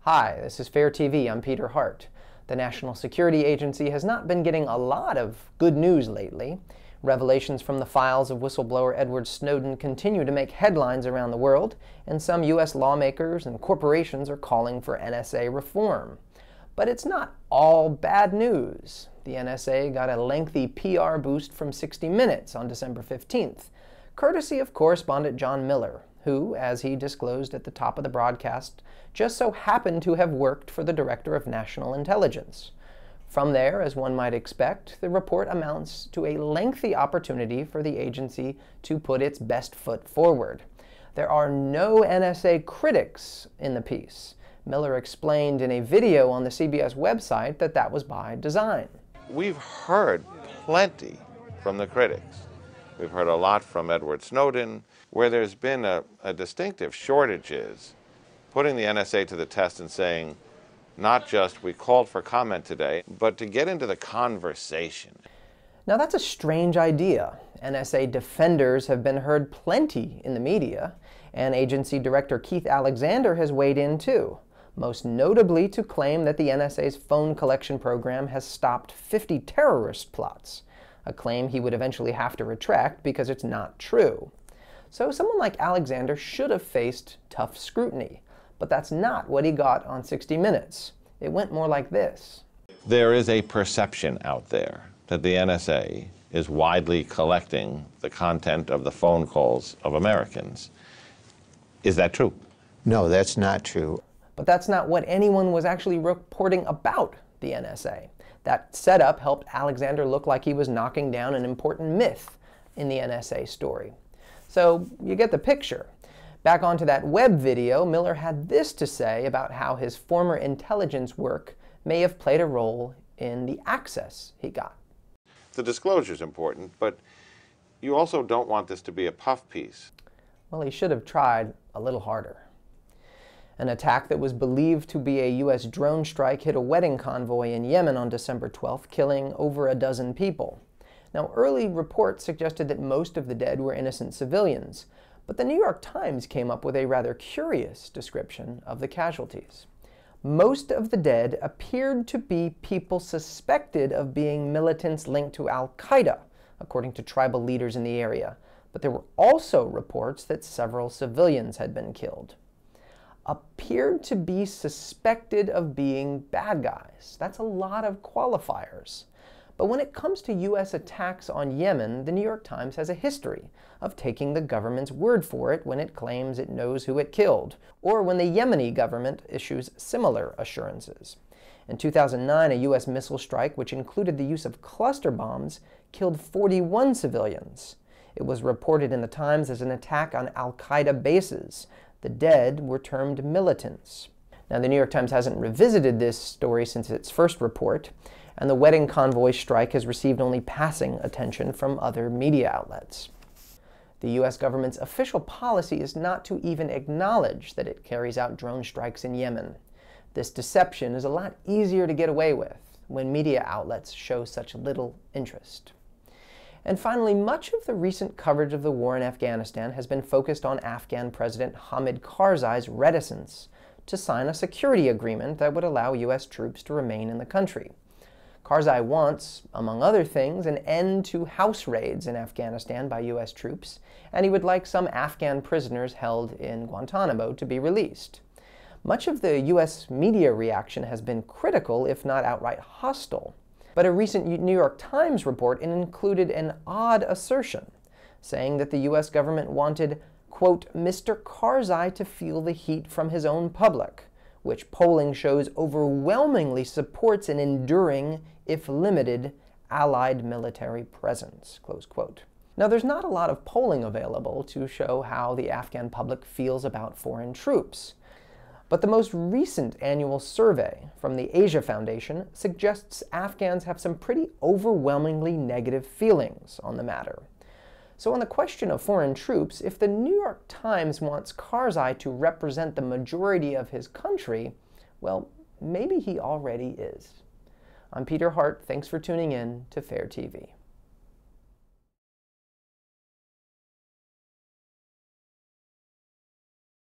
Hi, this is Fair TV. I'm Peter Hart. The National Security Agency has not been getting a lot of good news lately. Revelations from the files of whistleblower Edward Snowden continue to make headlines around the world, and some U.S. lawmakers and corporations are calling for NSA reform. But it's not all bad news. The NSA got a lengthy PR boost from 60 Minutes on December 15th, courtesy of correspondent John Miller, who, as he disclosed at the top of the broadcast, just so happened to have worked for the Director of National Intelligence. From there, as one might expect, the report amounts to a lengthy opportunity for the agency to put its best foot forward. There are no NSA critics in the piece. Miller explained in a video on the CBS website that that was by design. We've heard plenty from the critics. We've heard a lot from Edward Snowden. Where there's been a distinctive shortage is putting the NSA to the test and saying, not just we called for comment today, but to get into the conversation. Now that's a strange idea. NSA defenders have been heard plenty in the media, and Agency Director Keith Alexander has weighed in too, most notably to claim that the NSA's phone collection program has stopped 50 terrorist plots, a claim he would eventually have to retract because it's not true. So someone like Alexander should have faced tough scrutiny, but that's not what he got on 60 Minutes. It went more like this. There is a perception out there that the NSA is widely collecting the content of the phone calls of Americans. Is that true? No, that's not true. But that's not what anyone was actually reporting about the NSA. That setup helped Alexander look like he was knocking down an important myth in the NSA story. So you get the picture. Back onto that web video, Miller had this to say about how his former intelligence work may have played a role in the access he got. The disclosure is important, but you also don't want this to be a puff piece. Well, he should have tried a little harder. An attack that was believed to be a U.S. drone strike hit a wedding convoy in Yemen on December 12th, killing over a dozen people. Now, early reports suggested that most of the dead were innocent civilians, but the New York Times came up with a rather curious description of the casualties. Most of the dead appeared to be people suspected of being militants linked to Al-Qaeda, according to tribal leaders in the area, but there were also reports that several civilians had been killed. Appeared to be suspected of being bad guys. That's a lot of qualifiers. But when it comes to U.S. attacks on Yemen, the New York Times has a history of taking the government's word for it when it claims it knows who it killed, or when the Yemeni government issues similar assurances. In 2009, a U.S. missile strike, which included the use of cluster bombs, killed 41 civilians. It was reported in the Times as an attack on Al-Qaeda bases. The dead were termed militants. Now, the New York Times hasn't revisited this story since its first report, and the wedding convoy strike has received only passing attention from other media outlets. The U.S. government's official policy is not to even acknowledge that it carries out drone strikes in Yemen. This deception is a lot easier to get away with when media outlets show such little interest. And finally, much of the recent coverage of the war in Afghanistan has been focused on Afghan President Hamid Karzai's reticence to sign a security agreement that would allow U.S. troops to remain in the country. Karzai wants, among other things, an end to house raids in Afghanistan by U.S. troops, and he would like some Afghan prisoners held in Guantanamo to be released. Much of the U.S. media reaction has been critical, if not outright hostile. But a recent New York Times report included an odd assertion, saying that the U.S. government wanted, quote, Mr. Karzai to feel the heat from his own public, which polling shows overwhelmingly supports an enduring, if limited, Allied military presence, close quote. Now, there's not a lot of polling available to show how the Afghan public feels about foreign troops. But the most recent annual survey from the Asia Foundation suggests Afghans have some pretty overwhelmingly negative feelings on the matter. So on the question of foreign troops, if the New York Times wants Karzai to represent the majority of his country, well, maybe he already is. I'm Peter Hart. Thanks for tuning in to Fair TV.